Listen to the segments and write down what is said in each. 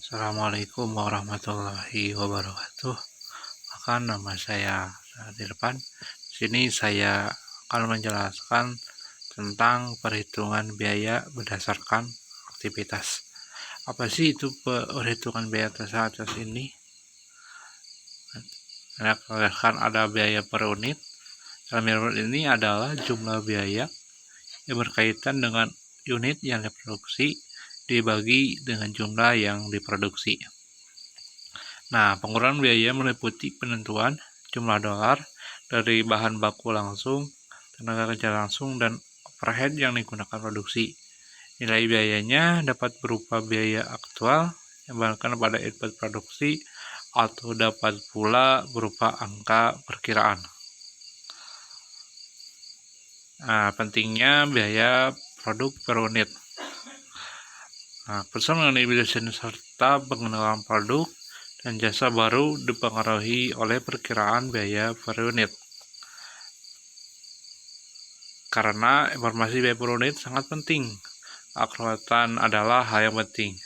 Assalamualaikum warahmatullahi wabarakatuh. Maka nama saya di depan. Sini saya akan menjelaskan tentang perhitungan biaya berdasarkan aktivitas. Apa sih itu perhitungan biaya berdasarkan ini? Kan ada biaya per unit. Dalam unit ini adalah jumlah biaya yang berkaitan dengan unit yang diproduksi dibagi dengan jumlah yang diproduksi. Nah, pengurangan biaya meliputi penentuan jumlah dolar dari bahan baku langsung, tenaga kerja langsung, dan overhead yang digunakan produksi. Nilai biayanya dapat berupa biaya aktual yang dibandingkan pada input produksi atau dapat pula berupa angka perkiraan. Nah, pentingnya biaya produk per unit. Nah, pesan mengenai desain serta pengenalan produk dan jasa baru dipengaruhi oleh perkiraan biaya per unit. Karena informasi biaya per unit sangat penting. Akuratan adalah hal yang penting.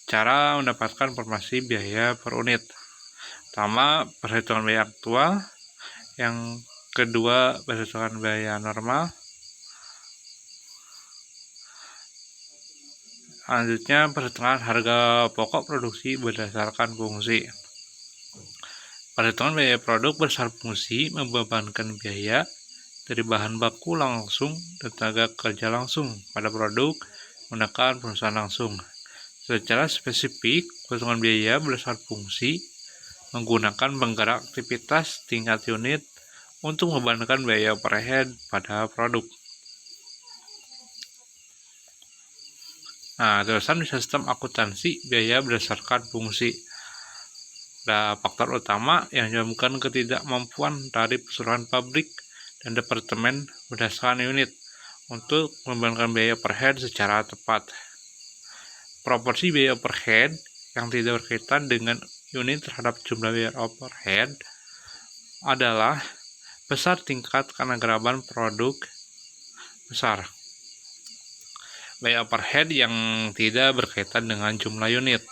Cara mendapatkan informasi biaya per unit. Pertama, perhitungan biaya aktual. Yang kedua, perhitungan biaya normal. Selanjutnya, perhitungan harga pokok produksi berdasarkan fungsi. Perhitungan biaya produk berdasarkan fungsi membebankan biaya dari bahan baku langsung dan tenaga kerja langsung pada produk menggunakan perusahaan langsung. Secara spesifik, perhitungan biaya berdasarkan fungsi menggunakan penggerak aktivitas tingkat unit untuk membebankan biaya overhead pada produk. Nah, terusan di sistem akuntansi biaya berdasarkan fungsi. Ada faktor utama yang menyebabkan ketidakmampuan dari keseluruhan pabrik dan departemen berdasarkan unit untuk membebankan biaya overhead secara tepat. Proporsi biaya overhead yang tidak berkaitan dengan unit terhadap jumlah biaya overhead adalah besar tingkat keanekaragaman produk besar. Biaya overhead yang tidak berkaitan dengan jumlah unit.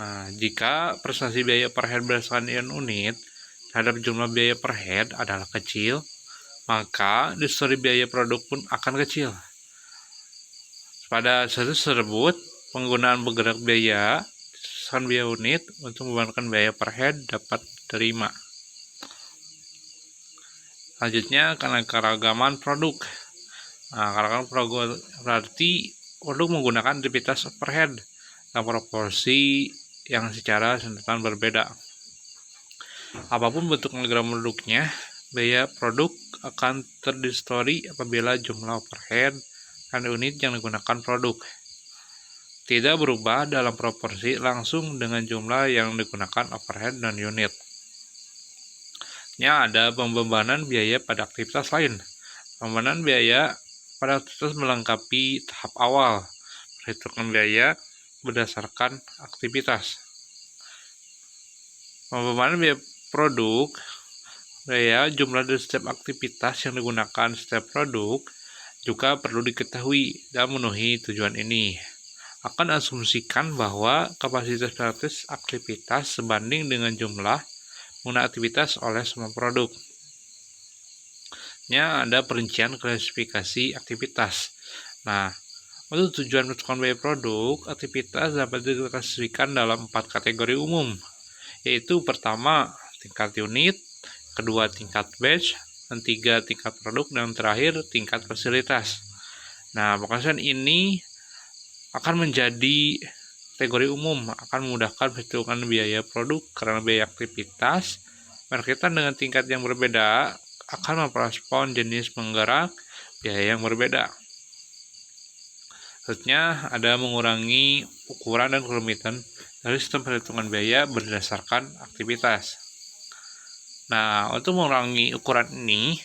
Nah, jika prestasi biaya overhead berdasarkan unit terhadap jumlah biaya overhead adalah kecil, maka distorsi biaya produk pun akan kecil. Pada status tersebut, penggunaan penggerak biaya berdasarkan biaya unit untuk membebankan biaya overhead dapat diterima. Selanjutnya, keanekaragaman produk. Nah, keanekaragaman produk berarti produk menggunakan aktivitas overhead dalam proporsi yang secara simultan berbeda. Apapun bentuk keanekaragaman produknya, biaya produk akan terdistorsi apabila jumlah overhead dan unit yang digunakan produk tidak berubah dalam proporsi langsung dengan jumlah yang digunakan overhead dan unit. Ada pembebanan biaya pada aktivitas lain. Pembebanan biaya pada aktivitas melengkapi tahap awal perhitungan biaya berdasarkan aktivitas. Pembebanan biaya produk, biaya jumlah dari setiap aktivitas yang digunakan setiap produk juga perlu diketahui dan memenuhi tujuan ini. Akan asumsikan bahwa kapasitas praktis aktivitas sebanding dengan jumlah pengguna aktivitas oleh semua produk. Ada perincian klasifikasi aktivitas. Nah, untuk tujuan menentukan biaya produk, aktivitas dapat diklasifikasikan dalam 4 kategori umum, yaitu pertama, tingkat unit, kedua, tingkat batch, dan tiga, tingkat produk, dan terakhir, tingkat fasilitas. Nah, pengkajian ini akan menjadi kategori umum, akan memudahkan perhitungan biaya produk karena biaya aktivitas berkaitan dengan tingkat yang berbeda akan merespon jenis penggerak biaya yang berbeda. Selanjutnya, ada mengurangi ukuran dan kerumitan dari sistem perhitungan biaya berdasarkan aktivitas. Nah, untuk mengurangi ukuran ini,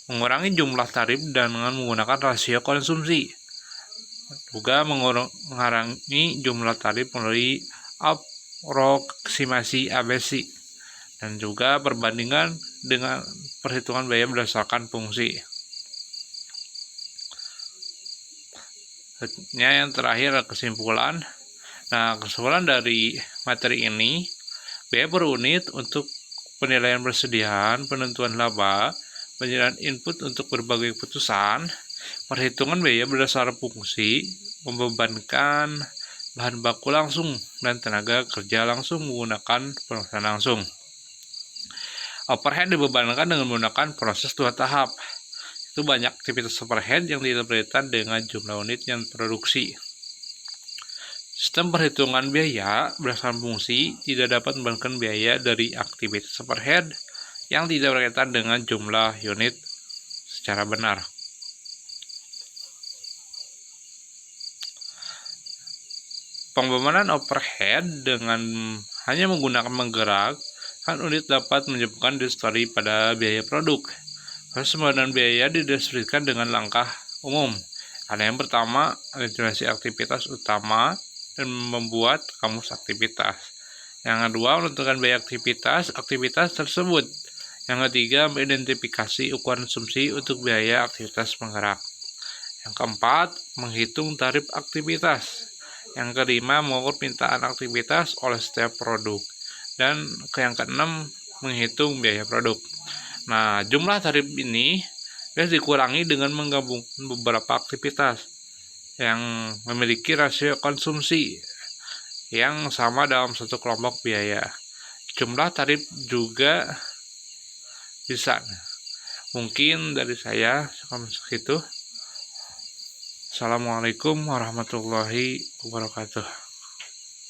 mengurangi jumlah tarif dengan menggunakan rasio konsumsi. Juga mengurangi jumlah tarif melalui aproksimasi ABC. Dan juga perbandingan dengan perhitungan biaya berdasarkan fungsi. Yang terakhir, kesimpulan Nah, kesimpulan dari materi ini, biaya per unit untuk penilaian persediaan, penentuan laba, penyediaan input untuk berbagai keputusan, perhitungan biaya berdasar fungsi, membebankan bahan baku langsung dan tenaga kerja langsung menggunakan proses langsung. Overhead dibebankan dengan menggunakan proses 2 tahap. Itu banyak aktivitas overhead yang tidak berkaitan dengan jumlah unit yang produksi. Sistem perhitungan biaya berdasarkan fungsi tidak dapat membebankan biaya dari aktivitas overhead yang tidak berkaitan dengan jumlah unit secara benar. Pembebanan overhead dengan hanya menggunakan menggerakkan unit dapat menyebabkan distorsi pada biaya produk. Proses pembebanan biaya didistribusikan dengan langkah umum. Ada yang pertama, definisi aktivitas utama dan membuat kamus aktivitas. Yang kedua, menentukan biaya aktivitas tersebut. Yang ketiga, mengidentifikasi ukuran konsumsi untuk biaya aktivitas penggerak. Yang keempat, menghitung tarif aktivitas. Yang kelima, mengukur permintaan aktivitas oleh setiap produk. Dan yang keenam, menghitung biaya produk. Nah, jumlah tarif ini bisa dikurangi dengan menggabungkan beberapa aktivitas yang memiliki rasio konsumsi yang sama dalam satu kelompok biaya. Jumlah tarif juga bisa. Mungkin dari saya segitu. Assalamualaikum warahmatullahi wabarakatuh.